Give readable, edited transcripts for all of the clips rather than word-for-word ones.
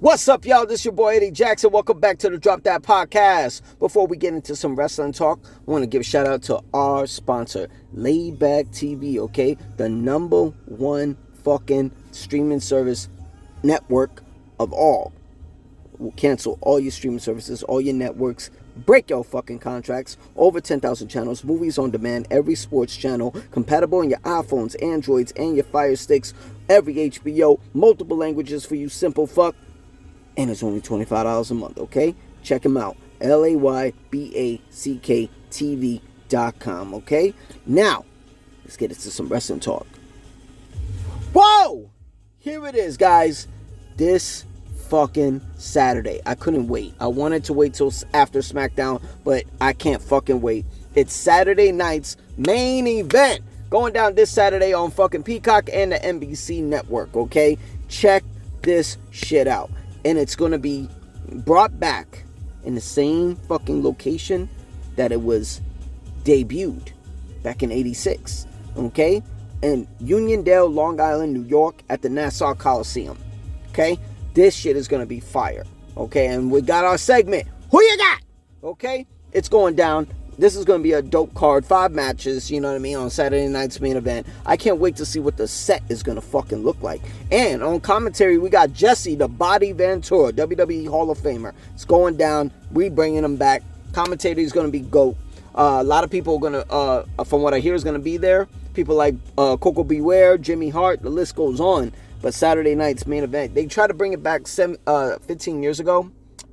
What's up, y'all? This is your boy Eddie Jackson. Welcome back to the Drop That Podcast. Before we get into some wrestling talk, I want to give a shout out to our sponsor, Layback TV, okay? The number one fucking streaming service network of all. We'll cancel all your streaming services, all your networks, break your fucking contracts, over 10,000 channels, movies on demand, every sports channel, compatible on your iPhones, Androids, and your Fire Sticks, every HBO, multiple languages for you simple fuck. And it's only $25 a month, okay? Check them out. LAYBACKTV.com, okay? Now, let's get into some wrestling talk. Whoa! Here it is, guys. This fucking Saturday. I couldn't wait. I wanted to wait till after SmackDown, but I can't fucking wait. It's Saturday night's main event. Going down this Saturday on fucking Peacock and the NBC network, okay? Check this shit out. And it's going to be brought back in the same fucking location that it was debuted back in 86. Okay? In Uniondale, Long Island, New York at the Nassau Coliseum. Okay? This shit is going to be fire. Okay? And we got our segment. Who you got? Okay? It's going down. This is going to be a dope card. 5 matches, you know what I mean, on Saturday night's main event. I can't wait to see what the set is going to fucking look like. And on commentary, we got Jesse, the Body Ventura, WWE Hall of Famer. It's going down. We bringing him back. Commentator is going to be GOAT. A lot of people are going to, from what I hear, is going to be there. People like Coco Beware, Jimmy Hart, the list goes on. But Saturday night's main event, they tried to bring it back 15 years ago.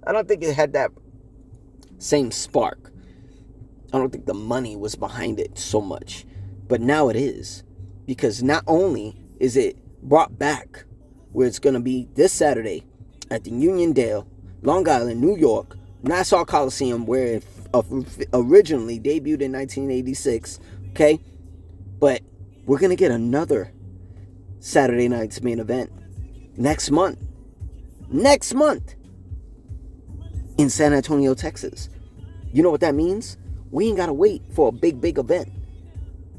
I don't think it had that same spark. I don't think the money was behind it so much. But now it is. Because not only is it brought back where it's going to be this Saturday at the Uniondale, Long Island, New York, Nassau Coliseum, where it originally debuted in 1986. Okay? But we're going to get another Saturday night's main event next month. Next month. In San Antonio, Texas. You know what that means? We ain't got to wait for a big event.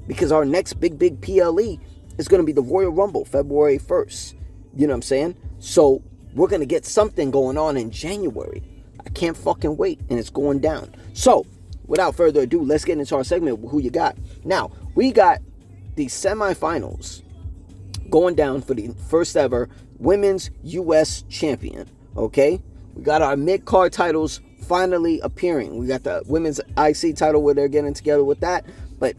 Because our next big PLE is going to be the Royal Rumble, February 1st. You know what I'm saying? So, we're going to get something going on in January. I can't fucking wait. And it's going down. So, without further ado, let's get into our segment with Who You Got. Now, we got the semifinals going down for the first ever Women's U.S. Champion. Okay? We got our mid-card titles finally appearing. We got the women's IC title where they're getting together with that, but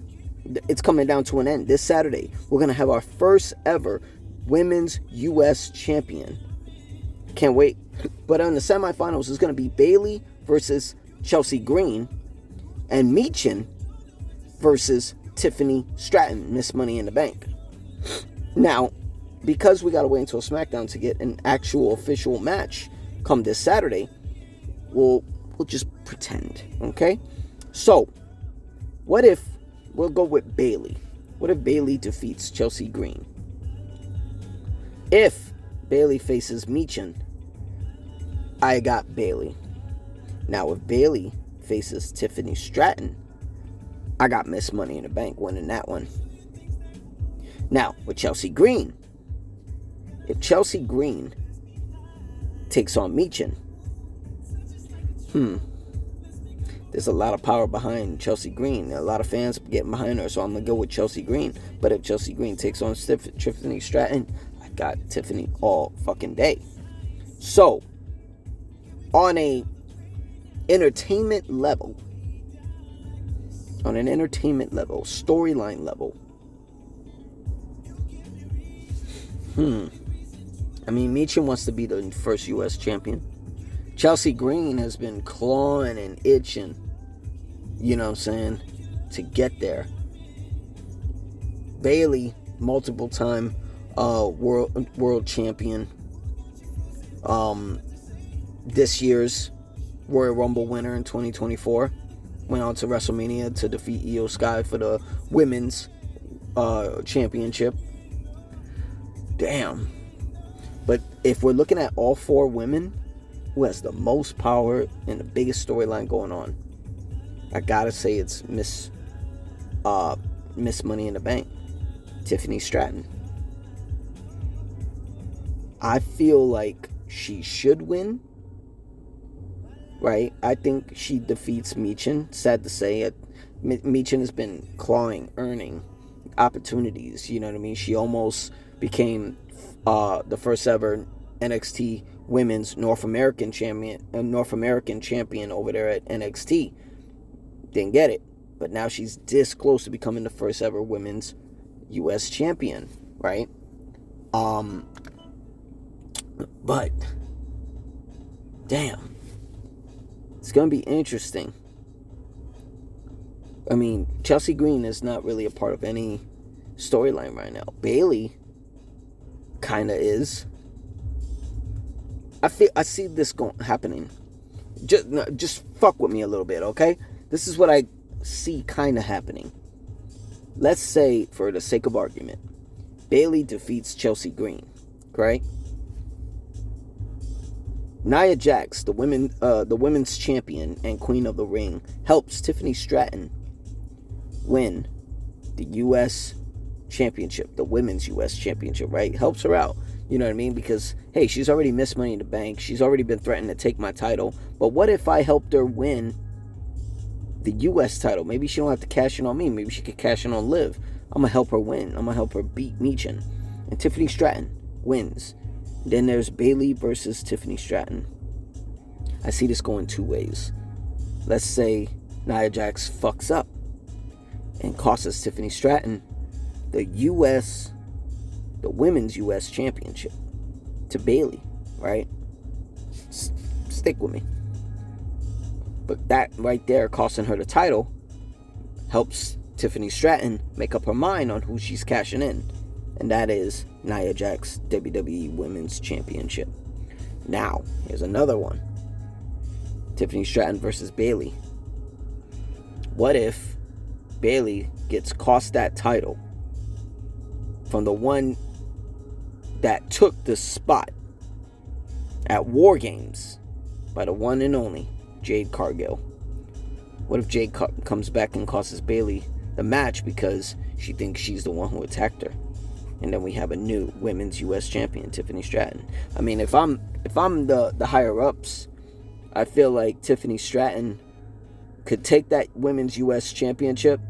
it's coming down to an end this Saturday. We're gonna have our first ever women's U.S. champion. Can't wait. But on the semifinals is gonna be Bayley versus Chelsea Green and Michin versus Tiffany Stratton, Miss Money in the Bank. Now, because we gotta wait until SmackDown to get an actual official match come this Saturday, we'll just pretend, okay? So, what if we'll go with Bayley? What if Bayley defeats Chelsea Green? If Bayley faces Michin, I got Bayley. Now, if Bayley faces Tiffany Stratton, I got Miss Money in the Bank winning that one. Now, with Chelsea Green, if Chelsea Green takes on Michin, there's a lot of power behind Chelsea Green. A lot of fans getting behind her, so I'm going to go with Chelsea Green. But if Chelsea Green takes on Tiffany Stratton, I got Tiffany all fucking day. So, on an entertainment level, storyline level, I mean, Michin wants to be the first U.S. champion. Chelsea Green has been clawing and itching, you know what I'm saying, to get there. Bayley, multiple time world champion. This year's Royal Rumble winner in 2024. Went on to WrestleMania to defeat Io Sky for the women's championship. Damn. But if we're looking at all 4 women, who has the most power and the biggest storyline going on, I gotta say it's Miss Money in the Bank, Tiffany Stratton. I feel like she should win, right? I think she defeats Michin. Sad to say, Michin has been earning opportunities. You know what I mean? She almost became the first ever NXT Women's North American champion over there at NXT. Didn't get it, but now she's this close to becoming the first ever Women's U.S. champion, right? But damn, it's gonna be interesting. I mean, Chelsea Green is not really a part of any storyline right now. Bayley kind of is. I see this happening. Just fuck with me a little bit, okay? This is what I see kind of happening. Let's say, for the sake of argument, Bayley defeats Chelsea Green, right? Nia Jax, the women's champion and queen of the ring, helps Tiffany Stratton win the U.S. championship, the women's U.S. championship, right? Helps her out. You know what I mean? Because, hey, she's already missed Money in the Bank. She's already been threatened to take my title. But what if I helped her win the U.S. title? Maybe she don't have to cash in on me. Maybe she could cash in on Liv. I'm going to help her win. I'm going to help her beat Michin. And Tiffany Stratton wins. Then there's Bayley versus Tiffany Stratton. I see this going two ways. Let's say Nia Jax fucks up and costs Tiffany Stratton the women's U.S. championship to Bayley, right? Stick with me. But that right there, costing her the title, helps Tiffany Stratton make up her mind on who she's cashing in. And that is Nia Jax WWE Women's Championship. Now, here's another one. Tiffany Stratton versus Bayley. What if Bayley gets cost that title from the one that took the spot at War Games by the one and only Jade Cargill? What if Jade comes back and costs Bayley the match because she thinks she's the one who attacked her? And then we have a new women's U.S. champion, Tiffany Stratton. I mean, if I'm the higher ups, I feel like Tiffany Stratton could take that women's U.S. championship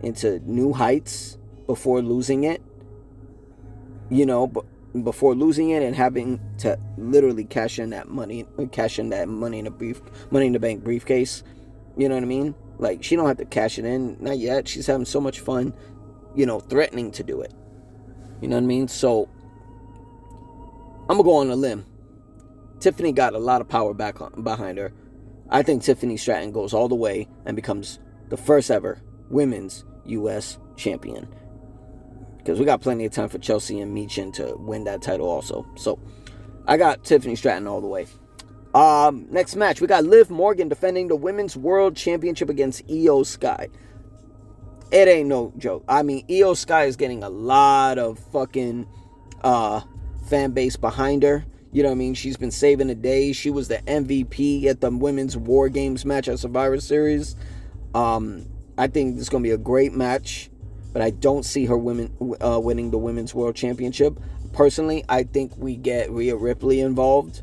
into new heights before losing it. You know, before losing it and having to literally cash in that money in the bank briefcase. You know what I mean? Like, she don't have to cash it in, not yet. She's having so much fun, you know, threatening to do it. You know what I mean? So I'm gonna go on a limb. Tiffany got a lot of power behind her. I think Tiffany Stratton goes all the way and becomes the first ever women's U.S. champion. Because we got plenty of time for Chelsea and Michin to win that title also. So, I got Tiffany Stratton all the way. Next match, we got Liv Morgan defending the Women's World Championship against Io Sky. It ain't no joke. I mean, Io Sky is getting a lot of fucking fan base behind her. You know what I mean? She's been saving the day. She was the MVP at the Women's War Games match at Survivor Series. I think this is going to be a great match. But I don't see her winning the Women's World Championship. Personally, I think we get Rhea Ripley involved.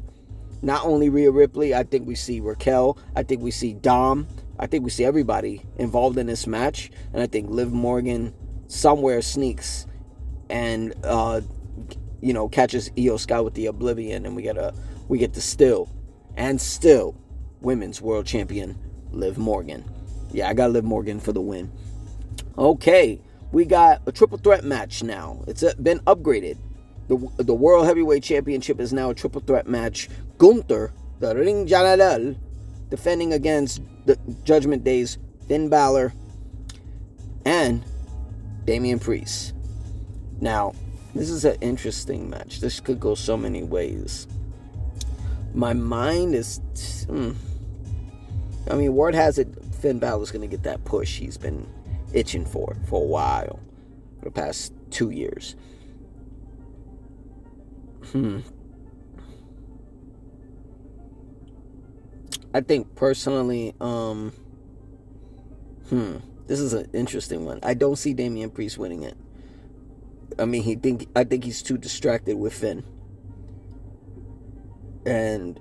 Not only Rhea Ripley, I think we see Raquel. I think we see Dom. I think we see everybody involved in this match. And I think Liv Morgan somewhere sneaks and, catches Io Sky with the Oblivion. And we get the still Women's World Champion, Liv Morgan. Yeah, I got Liv Morgan for the win. Okay. We got a triple threat match now. It's been upgraded. The World Heavyweight Championship is now a triple threat match. Gunther, the Ring General, defending against the Judgment Day's Finn Balor and Damian Priest. Now, this is an interesting match. This could go so many ways. My mind is... I mean, word has it Finn Balor's going to get that push he's been itching for a while, for the past 2 years. I think personally, this is an interesting one. I don't see Damian Priest winning it. I mean, I think he's too distracted with Finn. And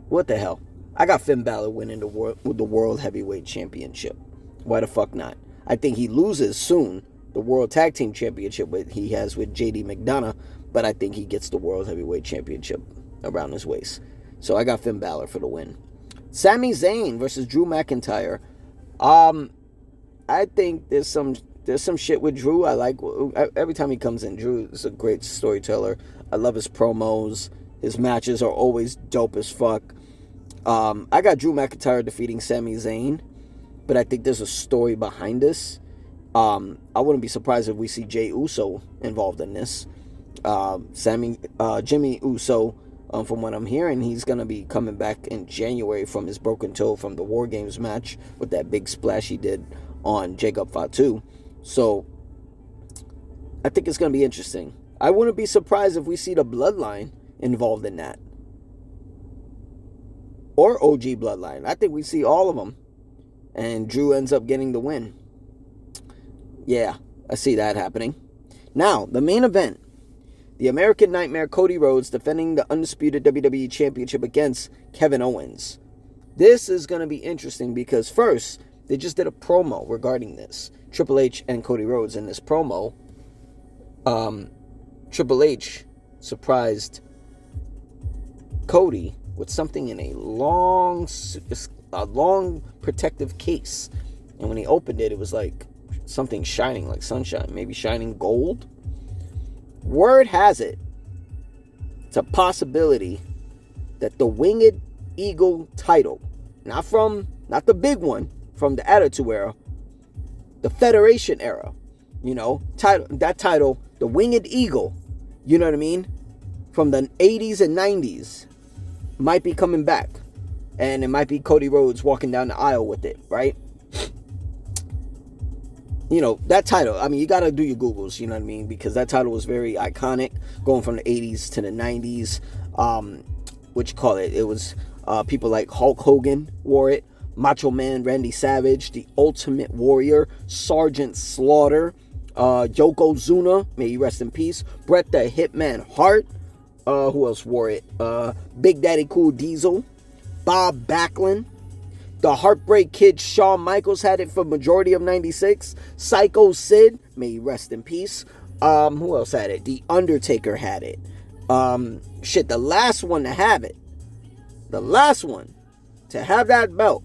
what the hell? I got Finn Balor winning the World Heavyweight Championship. Why the fuck not? I think he loses soon the World Tag Team Championship he has with JD McDonough, but I think he gets the World Heavyweight Championship around his waist. So I got Finn Balor for the win. Sami Zayn versus Drew McIntyre. I think there's some shit with Drew. I like every time he comes in. Drew is a great storyteller. I love his promos. His matches are always dope as fuck. I got Drew McIntyre defeating Sami Zayn, but I think there's a story behind this. I wouldn't be surprised if we see Jey Uso involved in this. Jimmy Uso, from what I'm hearing, he's going to be coming back in January from his broken toe from the War Games match with that big splash he did on Jacob Fatu. So I think it's going to be interesting. I wouldn't be surprised if we see the Bloodline involved in that. Or OG Bloodline. I think we see all of them. And Drew ends up getting the win. Yeah, I see that happening. Now, the main event. The American Nightmare Cody Rhodes defending the undisputed WWE Championship against Kevin Owens. This is going to be interesting because first, they just did a promo regarding this. Triple H and Cody Rhodes in this promo. Triple H surprised Cody with something in a long protective case. And when he opened it, it was like something shining like sunshine, maybe shining gold. Word has it, it's a possibility that the Winged Eagle title, not the big one, from the Attitude Era, the Federation Era, that title, the Winged Eagle, you know what I mean, from the 80s and 90s, might be coming back. And it might be Cody Rhodes walking down the aisle with it, right? That title, I mean, you got to do your Googles, you know what I mean? Because that title was very iconic, going from the 80s to the 90s. It was people like Hulk Hogan wore it, Macho Man Randy Savage, The Ultimate Warrior, Sergeant Slaughter, Yokozuna, may he rest in peace, Bret the Hitman Hart, who else wore it? Big Daddy Cool Diesel, Bob Backlund, the Heartbreak Kid Shawn Michaels had it for majority of 96. Psycho Sid, may he rest in peace. Who else had it? The Undertaker had it. The last one to have it. The last one to have that belt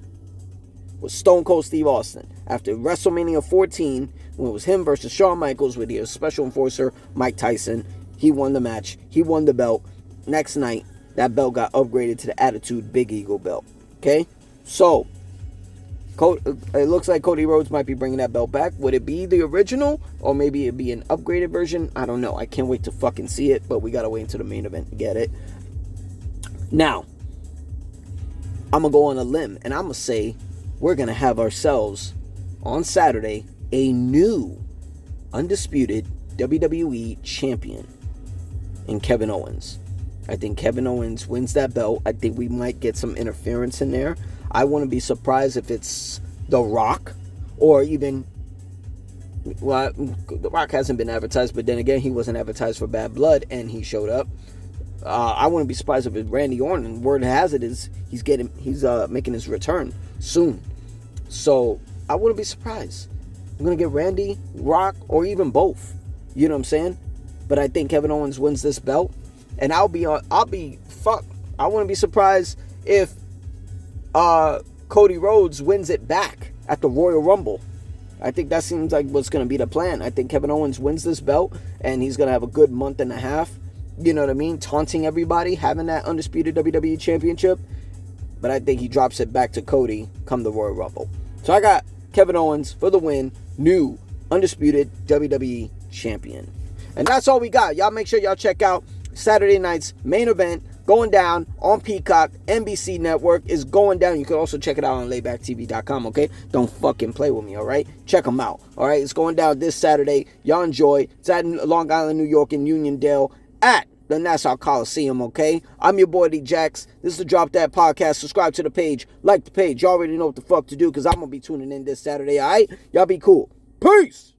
was Stone Cold Steve Austin. After WrestleMania 14, when it was him versus Shawn Michaels with the special enforcer Mike Tyson, he won the match. He won the belt. Next night, that belt got upgraded to the Attitude Big Eagle belt. Okay? So, it looks like Cody Rhodes might be bringing that belt back. Would it be the original? Or maybe it'd be an upgraded version? I don't know. I can't wait to fucking see it. But we gotta wait until the main event to get it. Now, I'm gonna go on a limb. And I'm gonna say we're gonna have ourselves, on Saturday, a new undisputed WWE champion in Kevin Owens. I think Kevin Owens wins that belt. I think we might get some interference in there. I wouldn't be surprised if it's The Rock or even, well, The Rock hasn't been advertised, but then again, he wasn't advertised for Bad Blood and he showed up. I wouldn't be surprised if it's Randy Orton. Word has it is he's making his return soon. So I wouldn't be surprised. I'm going to get Randy, Rock, or even both. You know what I'm saying? But I think Kevin Owens wins this belt. And I wouldn't be surprised if Cody Rhodes wins it back at the Royal Rumble. I think that seems like what's going to be the plan. I think Kevin Owens wins this belt, and he's going to have a good month and a half, you know what I mean, taunting everybody, having that undisputed WWE Championship. But I think he drops it back to Cody come the Royal Rumble. So I got Kevin Owens for the win, new undisputed WWE Champion. And that's all we got. Y'all make sure y'all check out Saturday night's main event going down on Peacock. NBC Network is going down. You can also check it out on laybacktv.com, okay? Don't fucking play with me, all right? Check them out, all right? It's going down this Saturday. Y'all enjoy. It's at Long Island, New York in Uniondale at the Nassau Coliseum, okay? I'm your boy, D Jax. This is the Drop That Podcast. Subscribe to the page. Like the page. Y'all already know what the fuck to do because I'm going to be tuning in this Saturday, all right? Y'all be cool. Peace!